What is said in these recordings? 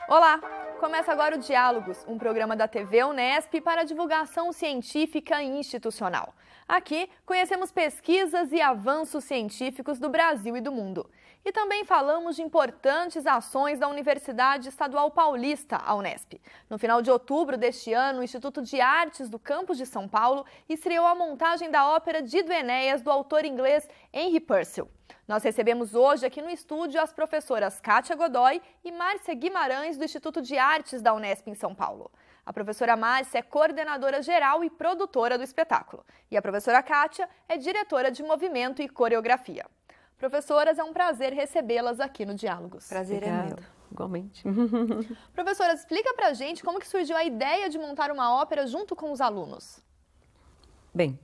Olá! Começa agora o Diálogos, um programa da TV Unesp para divulgação científica e institucional. Aqui conhecemos pesquisas e avanços científicos do Brasil e do mundo. E também falamos de importantes ações da Universidade Estadual Paulista, a Unesp. No final de outubro deste ano, o Instituto de Artes do Campus de São Paulo estreou a montagem da ópera Dido e Enéas, do autor inglês Henry Purcell. Nós recebemos hoje aqui no estúdio as professoras Kátia Godoy e Márcia Guimarães, do Instituto de Artes da Unesp em São Paulo. A professora Márcia é coordenadora geral e produtora do espetáculo. E a professora Kátia é diretora de movimento e coreografia. Professoras, é um prazer recebê-las aqui no Diálogos. Prazer é meu. Igualmente. Professoras, explica pra gente como que surgiu a ideia de montar uma ópera junto com os alunos. Bem,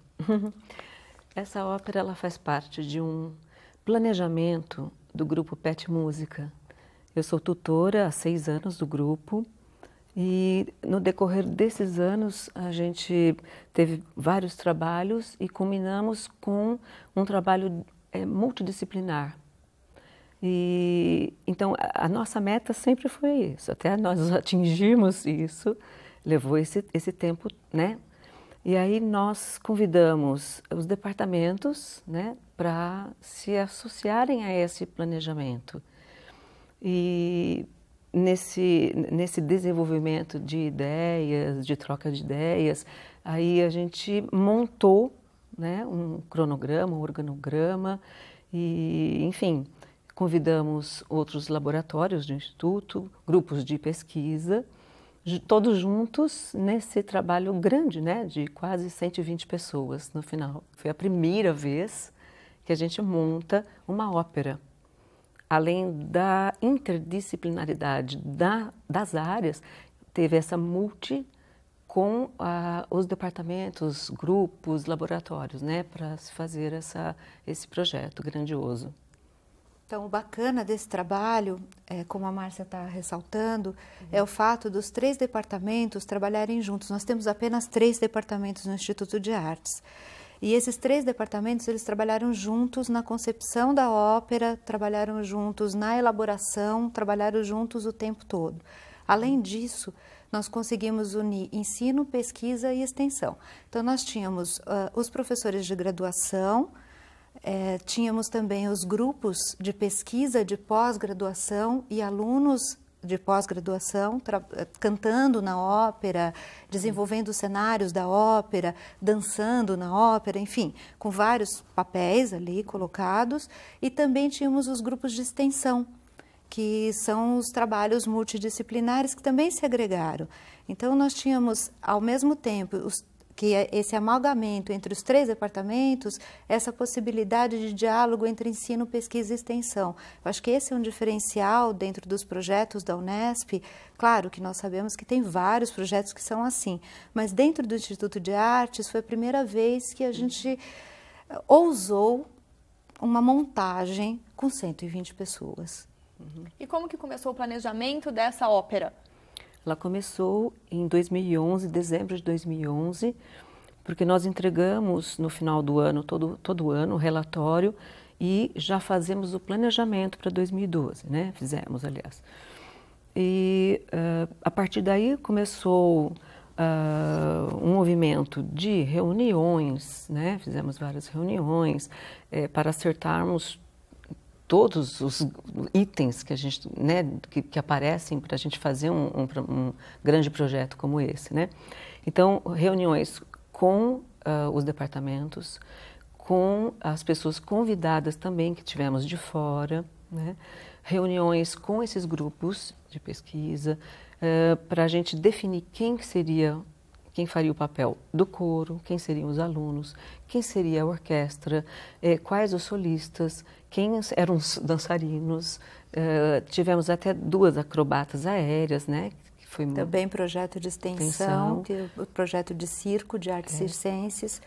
essa ópera ela faz parte de um planejamento do grupo PET Música. Eu sou tutora há 6 anos do grupo e no decorrer desses anos a gente teve vários trabalhos e culminamos com um trabalho multidisciplinar. E então a nossa meta sempre foi isso, até nós atingimos isso, levou esse tempo, né? E aí nós convidamos os departamentos, né, para se associarem a esse planejamento. E nesse desenvolvimento de ideias, de troca de ideias, aí a gente montou, né, um cronograma, um organograma e, enfim, convidamos outros laboratórios do Instituto, grupos de pesquisa, todos juntos nesse trabalho grande, né, de quase 120 pessoas no final. Foi a primeira vez que a gente monta uma ópera. Além da interdisciplinaridade das áreas, teve essa multi com os departamentos, grupos, laboratórios, né, para se fazer esse projeto grandioso. Então, o bacana desse trabalho, como a Márcia está ressaltando, é o fato dos 3 departamentos trabalharem juntos. Nós temos apenas 3 departamentos no Instituto de Artes. E esses 3 departamentos, eles trabalharam juntos na concepção da ópera, trabalharam juntos na elaboração, trabalharam juntos o tempo todo. Além disso, nós conseguimos unir ensino, pesquisa e extensão. Então, nós tínhamos os professores de graduação, tínhamos também os grupos de pesquisa de pós-graduação e alunos de pós-graduação cantando na ópera, desenvolvendo os cenários da ópera, dançando na ópera, enfim, com vários papéis ali colocados. E também tínhamos os grupos de extensão, que são os trabalhos multidisciplinares que também se agregaram. Então, nós tínhamos, ao mesmo tempo, esse amalgamento entre os 3 departamentos, essa possibilidade de diálogo entre ensino, pesquisa e extensão. Eu acho que esse é um diferencial dentro dos projetos da Unesp. Claro que nós sabemos que tem vários projetos que são assim, mas dentro do Instituto de Artes foi a primeira vez que a gente ousou uma montagem com 120 pessoas. E como que começou o planejamento dessa ópera? Ela começou em 2011, dezembro de 2011, porque nós entregamos no final do ano, todo ano, o relatório e já fazemos o planejamento para 2012, né? Fizemos, aliás. E a partir daí começou um movimento de reuniões, né? Fizemos várias reuniões para acertarmos todos os itens que a gente, né, que aparecem para a gente fazer um grande projeto como esse, né? Então, reuniões com os departamentos, com as pessoas convidadas também que tivemos de fora, né? Reuniões com esses grupos de pesquisa para a gente definir quem faria o papel do coro, quem seriam os alunos, quem seria a orquestra, quais os solistas, quem eram os dançarinos. Tivemos até 2 acrobatas aéreas, né? Que foi também projeto de extensão, o projeto de circo, de artes circenses,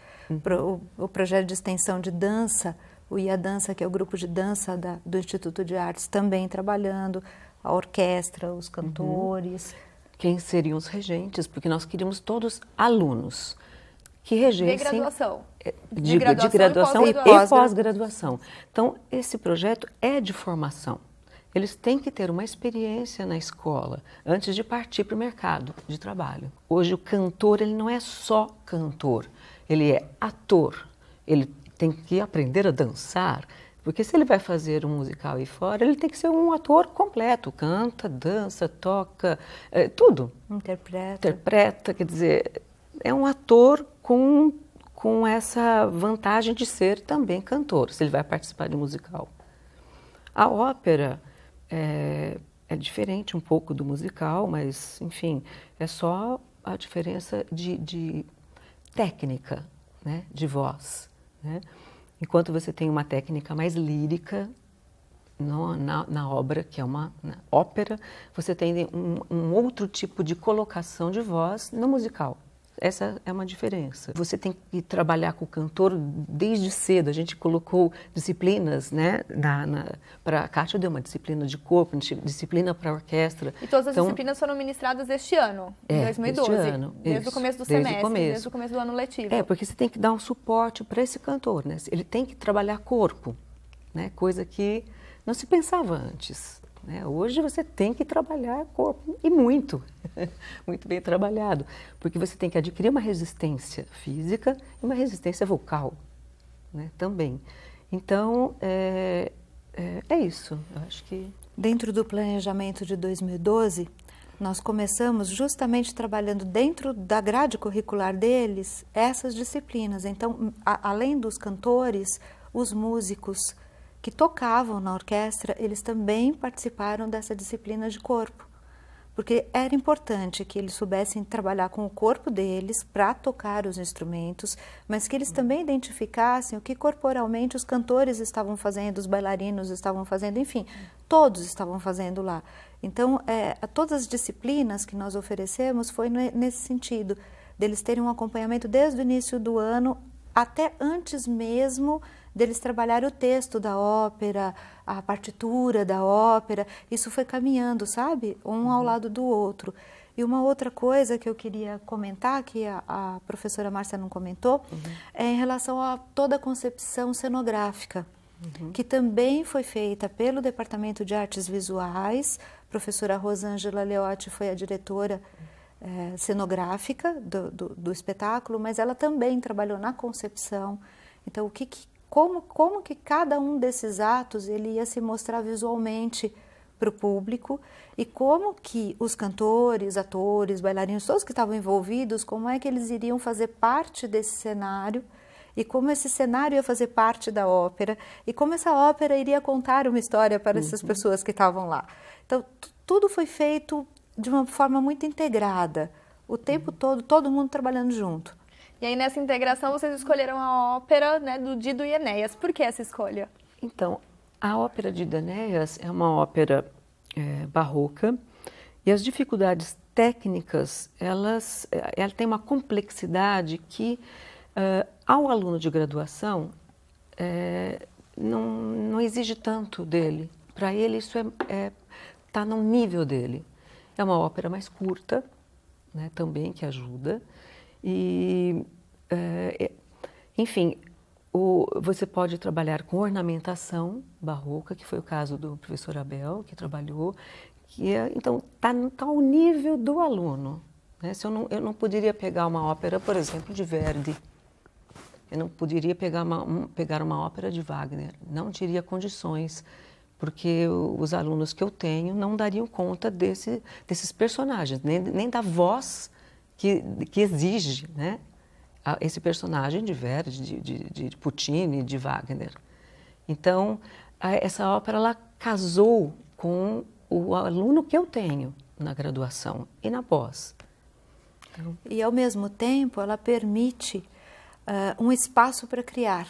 o projeto de extensão de dança, o IA Dança, que é o grupo de dança do Instituto de Artes, também trabalhando, a orquestra, os cantores. Quem seriam os regentes, porque nós queríamos todos alunos que regessem... De graduação. De graduação e pós-graduação. Então, esse projeto é de formação. eles têm que ter uma experiência na escola antes de partir para o mercado de trabalho. Hoje o cantor, ele não é só cantor, ele é ator, ele tem que aprender a dançar, porque se ele vai fazer um musical aí fora, ele tem que ser um ator completo, canta, dança, toca, tudo. Interpreta, quer dizer, é um ator com essa vantagem de ser também cantor, se ele vai participar de um musical. A ópera é diferente um pouco do musical, mas, enfim, é só a diferença de técnica, né, de voz, né? Enquanto você tem uma técnica mais lírica na obra, que é uma ópera, você tem um outro tipo de colocação de voz no musical. Essa é uma diferença. Você tem que trabalhar com o cantor desde cedo. A gente colocou disciplinas, né? A Kátia deu uma disciplina de corpo, disciplina para a orquestra. E todas as disciplinas foram ministradas este ano, em 2012. Este ano, desde o começo do semestre, desde o começo do ano letivo. Porque você tem que dar um suporte para esse cantor, né? Ele tem que trabalhar corpo, né? Coisa que não se pensava antes. Hoje você tem que trabalhar corpo, e muito, muito bem trabalhado, porque você tem que adquirir uma resistência física e uma resistência vocal, né, também. Então, é isso, eu acho que... Dentro do planejamento de 2012, nós começamos justamente trabalhando dentro da grade curricular deles essas disciplinas. Então, além dos cantores, os músicos que tocavam na orquestra, eles também participaram dessa disciplina de corpo, porque era importante que eles soubessem trabalhar com o corpo deles para tocar os instrumentos, mas que eles também identificassem o que corporalmente os cantores estavam fazendo, os bailarinos estavam fazendo, enfim, todos estavam fazendo lá. Então, todas as disciplinas que nós oferecemos foi nesse sentido, deles terem um acompanhamento desde o início do ano até antes mesmo deles trabalharem o texto da ópera, a partitura da ópera. Isso foi caminhando, sabe? Um ao lado do outro. E uma outra coisa que eu queria comentar, que a professora Márcia não comentou, é em relação a toda a concepção cenográfica, que também foi feita pelo Departamento de Artes Visuais. A professora Rosângela Leotti foi a diretora cenográfica do espetáculo, mas ela também trabalhou na concepção. Então, como que cada um desses atos ele ia se mostrar visualmente para o público e como que os cantores, atores, bailarinos, todos que estavam envolvidos, como é que eles iriam fazer parte desse cenário e como esse cenário ia fazer parte da ópera e como essa ópera iria contar uma história para essas pessoas que estavam lá. Então, tudo foi feito de uma forma muito integrada, o tempo todo mundo trabalhando junto. E aí, nessa integração, vocês escolheram a ópera, né, do Dido e Enéas. Por que essa escolha? Então, a ópera de Enéas é uma ópera barroca e as dificuldades técnicas, ela tem uma complexidade que, ao aluno de graduação, não exige tanto dele. Para ele, isso está no nível dele. É uma ópera mais curta, né, também, que ajuda. E, enfim, você pode trabalhar com ornamentação barroca, que foi o caso do professor Abel, que trabalhou, então está ao nível do aluno. Né? Eu não poderia pegar uma ópera, por exemplo, de Verdi, eu não poderia pegar uma ópera de Wagner, não teria condições, porque os alunos que eu tenho não dariam conta desses personagens, nem da voz que exige, né, esse personagem de Verdi, de Puccini, de Wagner. Então, essa ópera ela casou com o aluno que eu tenho na graduação e na pós. Então, e, ao mesmo tempo, ela permite um espaço para criar.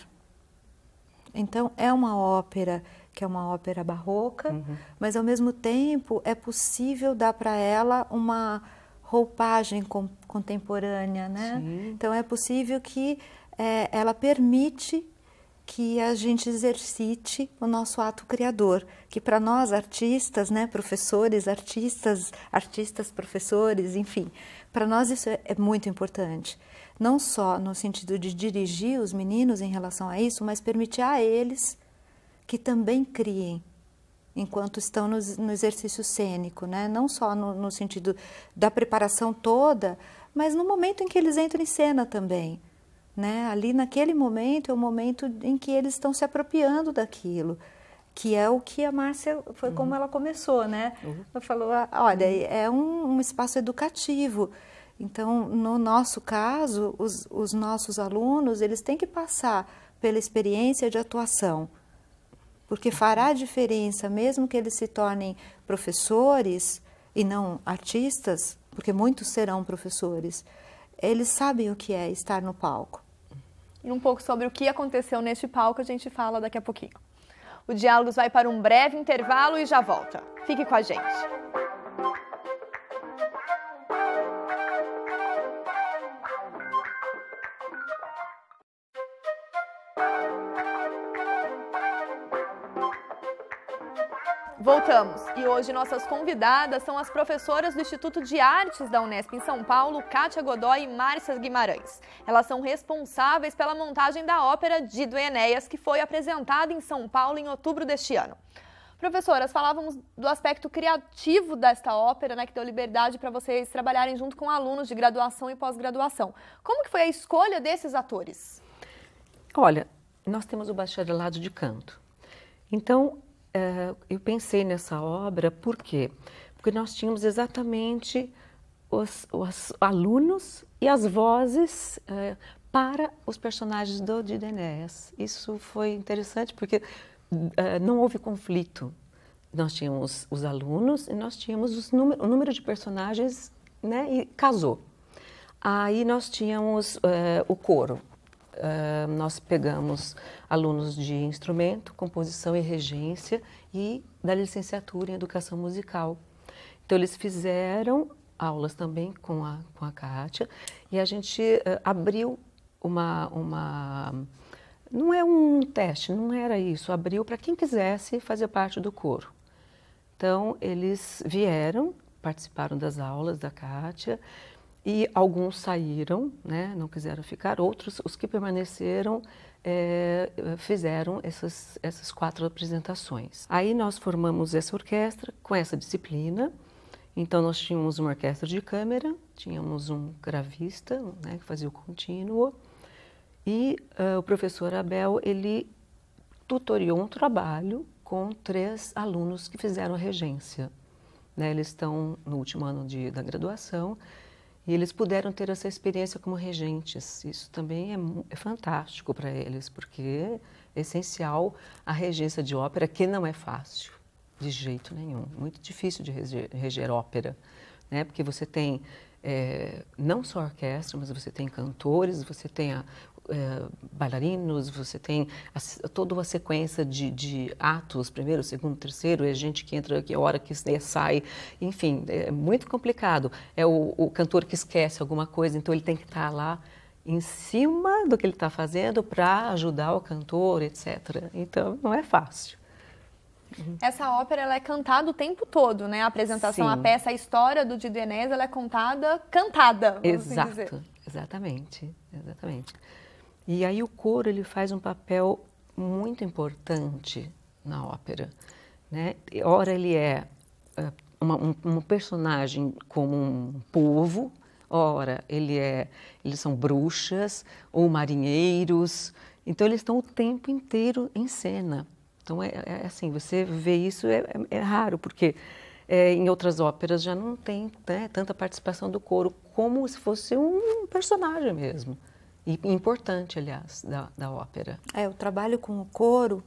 Então, é uma ópera que é uma ópera barroca, mas, ao mesmo tempo, é possível dar para ela uma roupagem contemporânea, né? Sim. Então, é possível que ela permite que a gente exercite o nosso ato criador, que para nós artistas, né, professores, artistas, professores, enfim, para nós isso é muito importante. Não só no sentido de dirigir os meninos em relação a isso, mas permitir a eles que também criem, enquanto estão no exercício cênico, né? Não só no sentido da preparação toda, mas no momento em que eles entram em cena também. Né? Ali naquele momento é o momento em que eles estão se apropriando daquilo, que é o que a Márcia, foi como ela começou, né? Ela falou, olha, é um espaço educativo. Então, no nosso caso, os nossos alunos, eles têm que passar pela experiência de atuação, porque fará diferença, mesmo que eles se tornem professores e não artistas, porque muitos serão professores, eles sabem o que é estar no palco. E um pouco sobre o que aconteceu neste palco a gente fala daqui a pouquinho. O Diálogos vai para um breve intervalo e já volta. Fique com a gente. Voltamos e hoje nossas convidadas são as professoras do Instituto de Artes da Unesp em São Paulo, Kátia Godoy e Márcia Guimarães. Elas são responsáveis pela montagem da ópera Dido e Enéas, que foi apresentada em São Paulo em outubro deste ano. Professoras, falávamos do aspecto criativo desta ópera, né, que deu liberdade para vocês trabalharem junto com alunos de graduação e pós-graduação. Como que foi a escolha desses atores? Olha, nós temos o bacharelado de canto. Então, eu pensei nessa obra, por quê? Porque nós tínhamos exatamente os alunos e as vozes para os personagens do Dido e Enéas. Isso foi interessante porque não houve conflito. Nós tínhamos os alunos e nós tínhamos o número de personagens, né, e casou. Aí nós tínhamos o coro. Nós pegamos alunos de instrumento, composição e regência e da licenciatura em educação musical. Então, eles fizeram aulas também com a Kátia e a gente abriu não é um teste, não era isso, abriu para quem quisesse fazer parte do coro. Então, eles vieram, participaram das aulas da Kátia, e alguns saíram, né, não quiseram ficar, outros, os que permaneceram, fizeram essas 4 apresentações. Aí nós formamos essa orquestra com essa disciplina, então nós tínhamos uma orquestra de câmara, tínhamos um gravista, né, que fazia o contínuo, e o professor Abel, ele tutoriou um trabalho com 3 alunos que fizeram a regência. Né, eles estão no último ano da graduação, e eles puderam ter essa experiência como regentes. Isso também é fantástico para eles, porque é essencial a regência de ópera, que não é fácil, de jeito nenhum. Muito difícil de reger ópera, né? Porque você tem não só orquestra, mas você tem cantores, você tem bailarinos, você tem toda uma sequência de atos, primeiro, segundo, terceiro, é gente que entra, que a hora que sai, enfim, é muito complicado. É o cantor que esquece alguma coisa, então ele tem que estar lá em cima do que ele está fazendo para ajudar o cantor, etc. Então, não é fácil. Essa ópera ela é cantada o tempo todo, né? A apresentação, a peça, a história do Dido e Enéas, ela é cantada, vamos assim dizer. Exatamente. E aí o coro ele faz um papel muito importante na ópera, né? Ora ele é um personagem como um povo, ora eles são bruxas ou marinheiros, então eles estão o tempo inteiro em cena. Então é assim, você vê isso é raro, porque em outras óperas já não tem, né, tanta participação do coro, como se fosse um personagem mesmo. E importante, aliás, da ópera. O trabalho com o coro,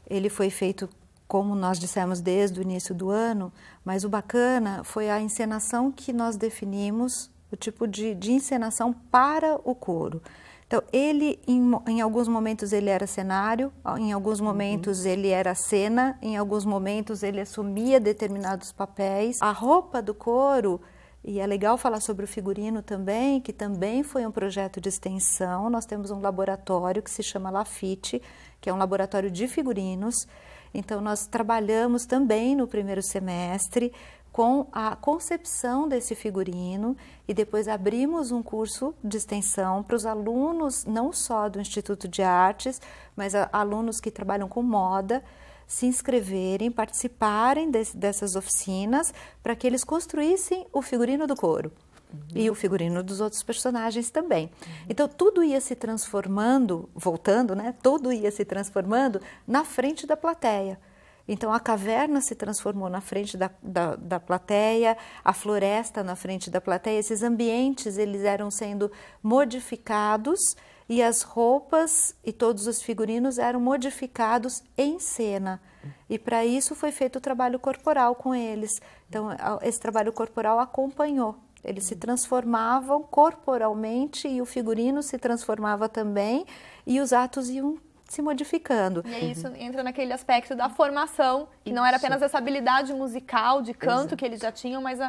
ele foi feito, como nós dissemos, desde o início do ano, mas o bacana foi a encenação que nós definimos, o tipo de encenação para o coro. Então, ele, em alguns momentos, ele era cenário, em alguns momentos ele era cena, em alguns momentos ele assumia determinados papéis. A roupa do coro, e é legal falar sobre o figurino também, que também foi um projeto de extensão. Nós temos um laboratório que se chama Lafite, que é um laboratório de figurinos. Então, nós trabalhamos também no primeiro semestre com a concepção desse figurino e depois abrimos um curso de extensão para os alunos, não só do Instituto de Artes, mas alunos que trabalham com moda, se inscreverem, participarem dessas oficinas para que eles construíssem o figurino do coro. E o figurino dos outros personagens também. Então, tudo ia se transformando, voltando, né? Tudo ia se transformando na frente da plateia. Então, a caverna se transformou na frente da plateia, a floresta na frente da plateia. Esses ambientes, eles eram sendo modificados e as roupas e todos os figurinos eram modificados em cena. E para isso foi feito o trabalho corporal com eles. Então, esse trabalho corporal acompanhou. Eles se transformavam corporalmente e o figurino se transformava também e os atos iam se modificando. E aí isso entra naquele aspecto da formação, que não era apenas essa habilidade musical, de canto que eles já tinham, mas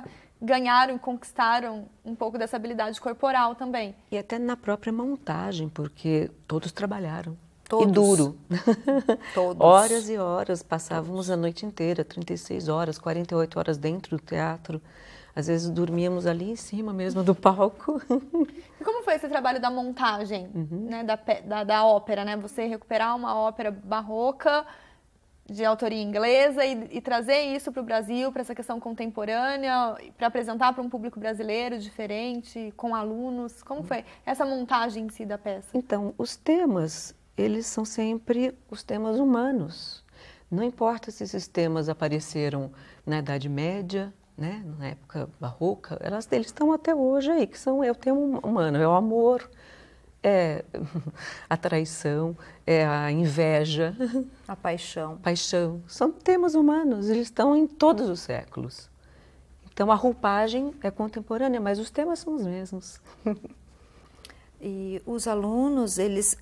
ganharam e conquistaram um pouco dessa habilidade corporal também. E até na própria montagem, porque todos trabalharam. Todos. E duro. Todos. Horas e horas, passávamos a noite inteira, 36 horas, 48 horas dentro do teatro. Às vezes dormíamos ali em cima mesmo do palco. E como foi esse trabalho da montagem, né, da ópera, né? Você recuperar uma ópera barroca de autoria inglesa e trazer isso para o Brasil, para essa questão contemporânea, para apresentar para um público brasileiro diferente, com alunos. Como foi essa montagem em si da peça? Então, os temas, eles são sempre os temas humanos. Não importa se esses temas apareceram na Idade Média, né, na época barroca, eles estão até hoje aí, que é o tema humano, é o amor, é a traição, é a inveja, a paixão. São temas humanos, eles estão em todos os séculos. Então a roupagem é contemporânea, mas os temas são os mesmos. E os alunos, eles,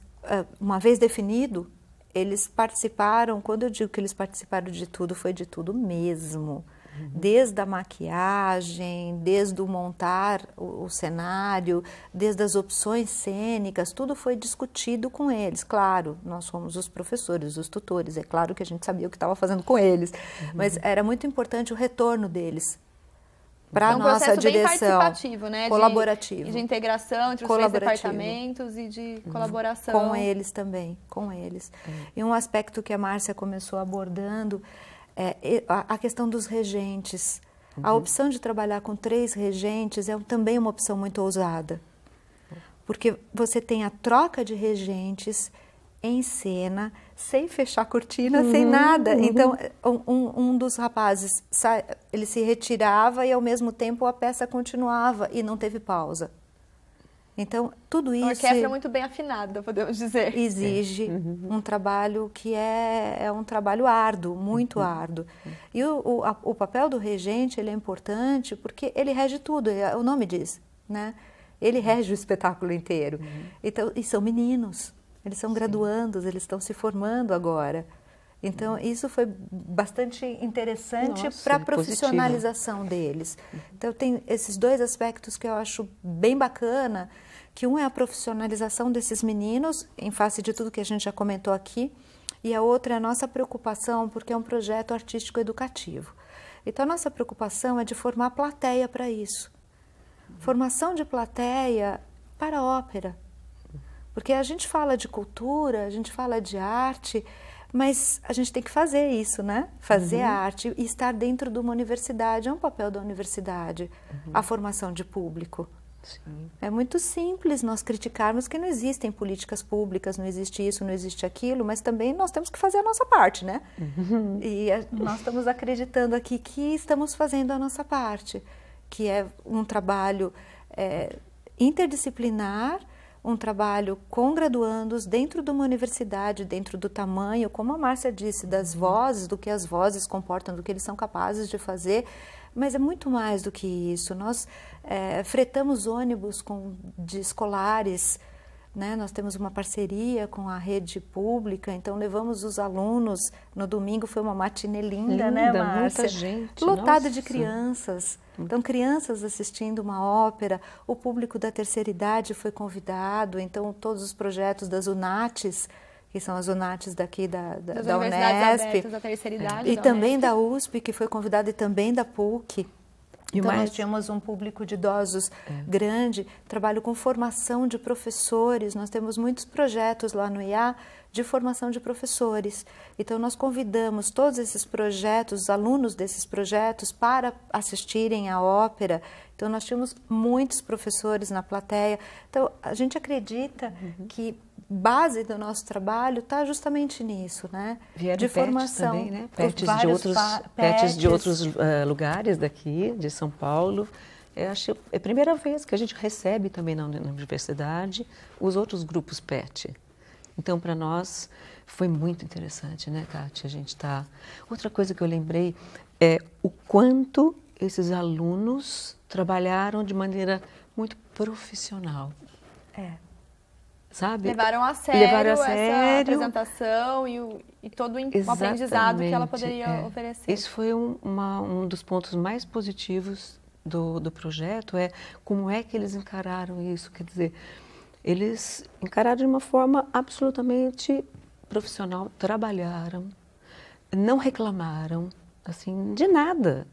uma vez definido, eles participaram, quando eu digo que eles participaram de tudo, foi de tudo mesmo. Desde a maquiagem, desde o montar o cenário, desde as opções cênicas, tudo foi discutido com eles. Claro, nós somos os professores, os tutores, é claro que a gente sabia o que estava fazendo com eles, mas era muito importante o retorno deles para a nossa direção. Bem participativo, né? Colaborativo. De integração entre os três departamentos e de colaboração. Com eles também, com eles. E um aspecto que a Márcia começou abordando a questão dos regentes. A opção de trabalhar com 3 regentes é também uma opção muito ousada, porque você tem a troca de regentes em cena, sem fechar cortina, sem nada. Então, um dos rapazes, ele se retirava e ao mesmo tempo a peça continuava e não teve pausa. Então, tudo isso... Uma orquestra muito bem afinada, podemos dizer. Exige um trabalho que é um trabalho árduo, muito árduo. E o papel do regente, ele é importante porque ele rege tudo, o nome diz, né? Ele rege o espetáculo inteiro. Então, e são meninos, eles são graduandos, eles estão se formando agora. Então, isso foi bastante interessante para a profissionalização deles. Então, tem esses 2 aspectos que eu acho bem bacana, que um é a profissionalização desses meninos, em face de tudo que a gente já comentou aqui, e a outra é a nossa preocupação, porque é um projeto artístico educativo. Então, a nossa preocupação é de formar plateia para isso. Formação de plateia para a ópera. Porque a gente fala de cultura, a gente fala de arte, mas a gente tem que fazer isso, né? Fazer a arte e estar dentro de uma universidade, é um papel da universidade, a formação de público. Sim. É muito simples nós criticarmos que não existem políticas públicas, não existe isso, não existe aquilo, mas também nós temos que fazer a nossa parte, né? E nós estamos acreditando aqui que estamos fazendo a nossa parte, que é um trabalho interdisciplinar, um trabalho com graduandos dentro de uma universidade, dentro do tamanho, como a Márcia disse, das vozes, do que as vozes comportam, do que eles são capazes de fazer, mas é muito mais do que isso. Nós fretamos ônibus de escolares, né? Nós temos uma parceria com a rede pública, então levamos os alunos, no domingo foi uma matinê linda, né, Márcia? Muita gente. Lotada de crianças. Então, crianças assistindo uma ópera, o público da terceira idade foi convidado, então todos os projetos das UNATs, que são as UNATs daqui da Universidades Unesp, abertas da terceira idade, e também da USP, que foi convidada, e também da PUC. Então, nós tínhamos um público de idosos grande, trabalho com formação de professores, nós temos muitos projetos lá no IA de formação de professores. Então, nós convidamos todos esses projetos, os alunos desses projetos, para assistirem à ópera. Então, nós tínhamos muitos professores na plateia. Então, a gente acredita que base do nosso trabalho está justamente nisso, né? Vieram de formação também, né? Pets de outros lugares daqui, de São Paulo. Eu acho é a primeira vez que a gente recebe também na universidade os outros grupos PET. Então, para nós, foi muito interessante, né, Kátia? A gente está... Outra coisa que eu lembrei é o quanto esses alunos trabalharam de maneira muito profissional. Sabe? Levaram a sério essa apresentação e todo o aprendizado que ela poderia oferecer. Esse foi um dos pontos mais positivos do projeto, como é que eles encararam isso. Quer dizer, eles encararam de uma forma absolutamente profissional, trabalharam, não reclamaram, assim, de nada.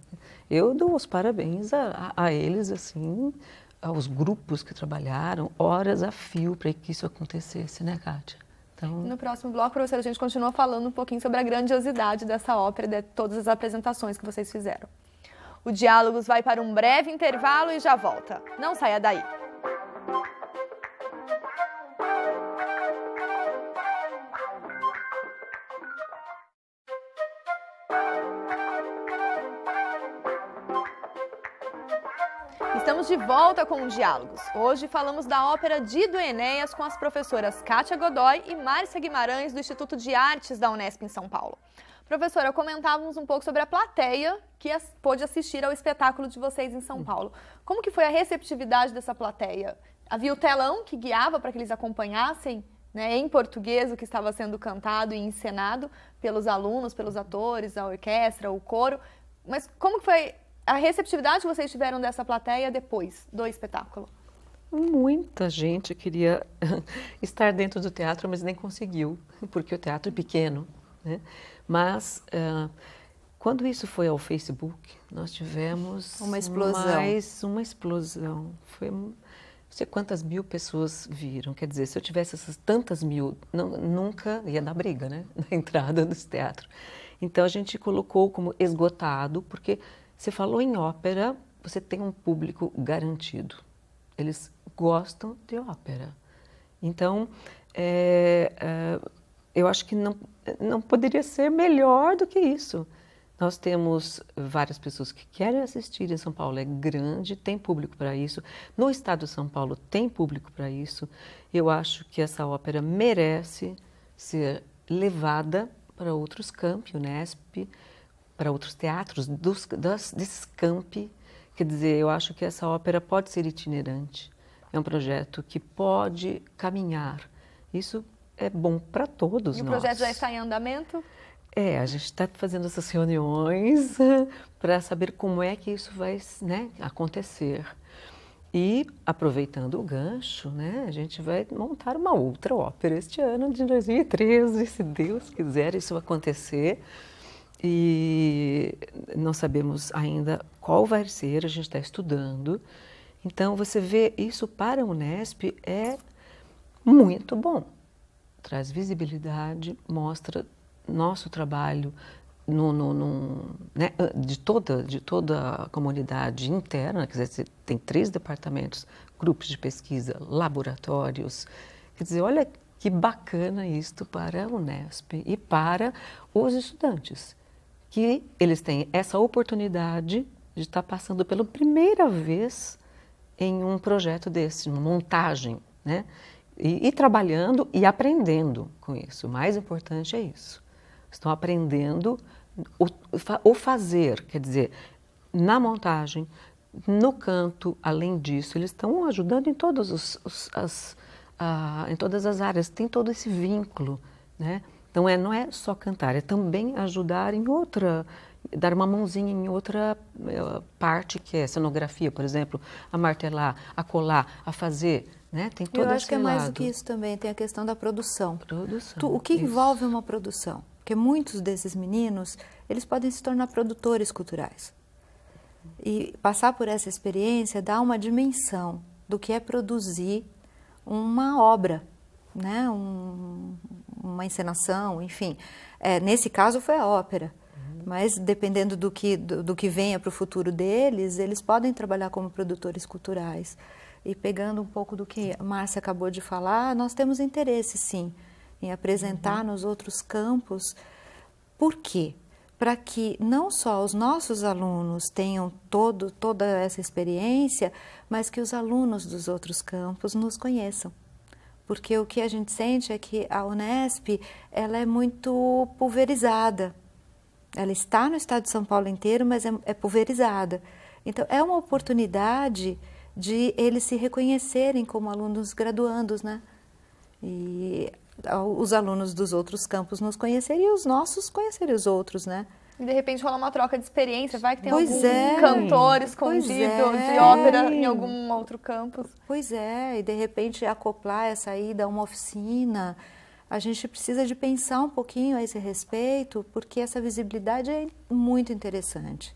Eu dou os parabéns a eles, assim, aos grupos que trabalharam, horas a fio para que isso acontecesse, né, Kátia? Então... No próximo bloco, professora, a gente continua falando um pouquinho sobre a grandiosidade dessa ópera e de todas as apresentações que vocês fizeram. O Diálogos vai para um breve intervalo e já volta. Não saia daí. Estamos de volta com o Diálogos. Hoje falamos da ópera Dido e Enéas com as professoras Kátia Godoy e Márcia Guimarães, do Instituto de Artes da Unesp em São Paulo. Professora, comentávamos um pouco sobre a plateia que pôde assistir ao espetáculo de vocês em São Paulo. Como que foi a receptividade dessa plateia? Havia o telão que guiava para que eles acompanhassem, né, em português o que estava sendo cantado e encenado pelos alunos, pelos atores, a orquestra, o coro. Mas como que foi a receptividade que vocês tiveram dessa plateia depois do espetáculo? Muita gente queria estar dentro do teatro, mas nem conseguiu, porque o teatro é pequeno, né? Mas quando isso foi ao Facebook, nós tivemos uma explosão. Mais uma explosão. Foi não sei quantas mil pessoas viram. Quer dizer, se eu tivesse essas tantas mil, nunca ia dar briga, né? Na entrada do teatro. Então a gente colocou como esgotado, porque você falou em ópera, você tem um público garantido. Eles gostam de ópera. Então, eu acho que não poderia ser melhor do que isso. Nós temos várias pessoas que querem assistir em São Paulo, é grande, tem público para isso. No estado de São Paulo tem público para isso. Eu acho que essa ópera merece ser levada para outros campi, Unesp, para outros teatros desses campi. Quer dizer, eu acho que essa ópera pode ser itinerante. É um projeto que pode caminhar. Isso é bom para todos nós. E o projeto já está em andamento? A gente está fazendo essas reuniões para saber como é que isso vai, né, acontecer. E, aproveitando o gancho, né, a gente vai montar uma outra ópera este ano de 2013, se Deus quiser isso acontecer. E não sabemos ainda qual vai ser, a gente está estudando. Então, você vê, isso para a Unesp é muito bom. Traz visibilidade, mostra nosso trabalho né, de toda a comunidade interna. Quer dizer, tem 3 departamentos, grupos de pesquisa, laboratórios. Quer dizer, olha que bacana isto para a Unesp e para os estudantes, que eles têm essa oportunidade de estar passando pela primeira vez em um projeto desse, uma montagem, né? E trabalhando e aprendendo com isso. O mais importante é isso. Estão aprendendo o fazer, quer dizer, na montagem, no canto, além disso, eles estão ajudando em todas em todas as áreas, tem todo esse vínculo, né? Então, não é só cantar, é também ajudar em outra, dar uma mãozinha em outra parte, que é cenografia, por exemplo, a martelar, a colar, a fazer, né? Tem todo esse lado. Eu acho que é mais do que isso também, tem a questão da produção. O que isso. envolve uma produção? Porque muitos desses meninos, eles podem se tornar produtores culturais. E passar por essa experiência dá uma dimensão do que é produzir uma obra, né? Uma encenação, enfim. Nesse caso foi a ópera, mas dependendo do que venha para o futuro deles, eles podem trabalhar como produtores culturais. E pegando um pouco do que a Márcia acabou de falar, nós temos interesse, sim, em apresentar nos outros campos. Por quê? Para que não só os nossos alunos tenham toda essa experiência, mas que os alunos dos outros campos nos conheçam. Porque o que a gente sente é que a Unesp ela é muito pulverizada. Ela está no estado de São Paulo inteiro, mas é pulverizada. Então, é uma oportunidade de eles se reconhecerem como alunos graduandos, né? E os alunos dos outros campos nos conhecerem e os nossos conhecerem os outros, né? E de repente rola uma troca de experiência, vai que tem Pois algum cantor escondido de ópera em algum outro campus. Pois é, e de repente acoplar essa ida a uma oficina. A gente precisa de pensar um pouquinho a esse respeito, porque essa visibilidade é muito interessante.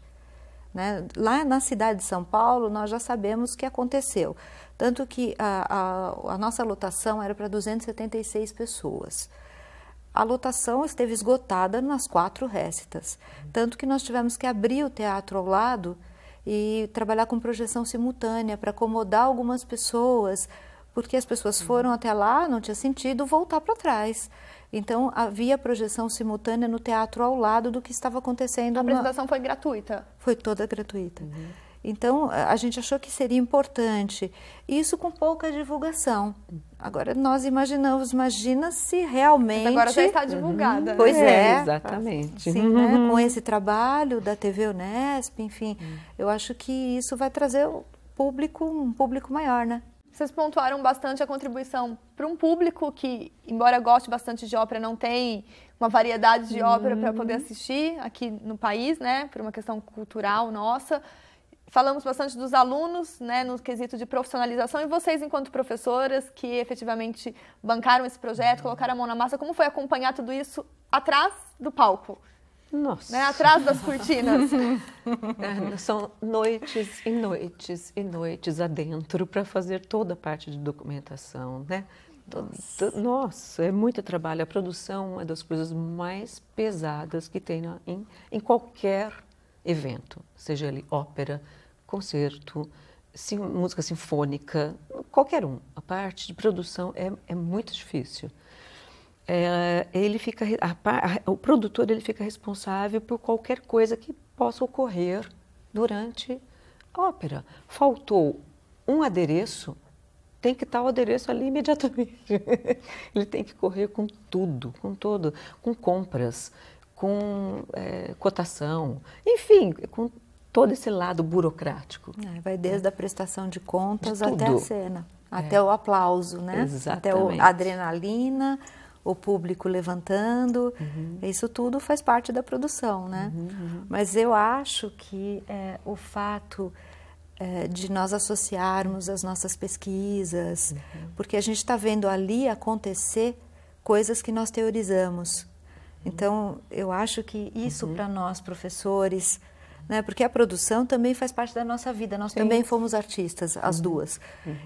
Né? Lá na cidade de São Paulo, nós já sabemos o que aconteceu. Tanto que a nossa lotação era para 276 pessoas. A lotação esteve esgotada nas 4 récitas. Tanto que nós tivemos que abrir o teatro ao lado e trabalhar com projeção simultânea para acomodar algumas pessoas, porque as pessoas foram até lá, não tinha sentido voltar para trás. Então, havia projeção simultânea no teatro ao lado do que estava acontecendo. A apresentação foi gratuita? Foi toda gratuita. Então, a gente achou que seria importante, isso com pouca divulgação. Agora, nós imagina se realmente... Mas agora já está divulgada. Pois é. Exatamente. Sim, né? Com esse trabalho da TV Unesp, enfim, eu acho que isso vai trazer um público maior, né? Vocês pontuaram bastante a contribuição para um público que, embora goste bastante de ópera, não tem uma variedade de ópera para poder assistir aqui no país, né? Por uma questão cultural nossa. Falamos bastante dos alunos, né, no quesito de profissionalização, e vocês, enquanto professoras, que efetivamente bancaram esse projeto, colocaram a mão na massa, como foi acompanhar tudo isso atrás do palco? Nossa! Né, atrás das cortinas. São noites e noites e noites adentro para fazer toda a parte de documentação, né? Nossa, é muito trabalho. A produção é uma das coisas mais pesadas que tem em qualquer evento, seja ele ópera, concerto, música sinfônica, qualquer um. A parte de produção é muito difícil. O produtor ele fica responsável por qualquer coisa que possa ocorrer durante a ópera. Faltou um adereço, tem que estar o adereço ali imediatamente. Ele tem que correr com tudo, com compras, com cotação, enfim, com todo esse lado burocrático. Vai desde a prestação de contas De até a cena, até o aplauso, né? Exatamente. Até a adrenalina, o público levantando, isso tudo faz parte da produção, né? Mas eu acho que o fato de nós associarmos as nossas pesquisas, porque a gente está vendo ali acontecer coisas que nós teorizamos. Então, eu acho que isso para nós, professores, né, porque a produção também faz parte da nossa vida, nós também fomos artistas, as duas,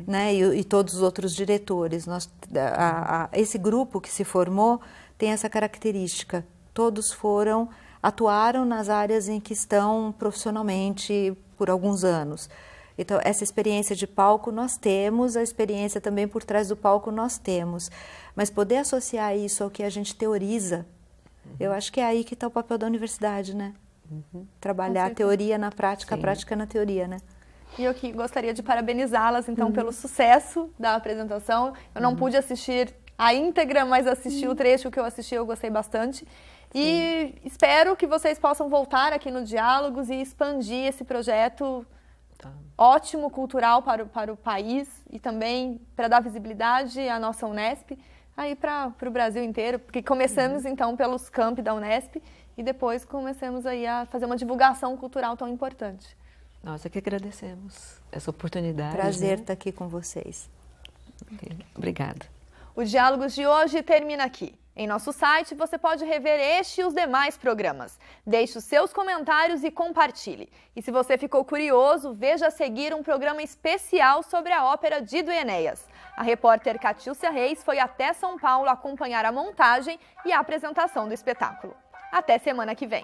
né, e todos os outros diretores. Esse grupo que se formou tem essa característica, todos atuaram nas áreas em que estão profissionalmente por alguns anos. Então, essa experiência de palco nós temos, a experiência também por trás do palco nós temos, mas poder associar isso ao que a gente teoriza, eu acho que é aí que está o papel da universidade, né? Trabalhar a teoria na prática, a prática na teoria, né? E eu que gostaria de parabenizá-las, então, pelo sucesso da apresentação. Eu não pude assistir a íntegra, mas assisti o trecho que eu assisti, eu gostei bastante. E espero que vocês possam voltar aqui no Diálogos e expandir esse projeto ótimo, cultural para o país e também para dar visibilidade à nossa Unesp, aí para o Brasil inteiro, porque começamos então pelos campi da Unesp e depois começamos aí a fazer uma divulgação cultural tão importante. Nós é que agradecemos essa oportunidade. Prazer estar aqui com vocês. Obrigada. O Diálogos de hoje termina aqui. Em nosso site você pode rever este e os demais programas. Deixe os seus comentários e compartilhe. E se você ficou curioso, veja a seguir um programa especial sobre a ópera Dido e Enéas. A repórter Catilcia Reis foi até São Paulo acompanhar a montagem e a apresentação do espetáculo. Até semana que vem!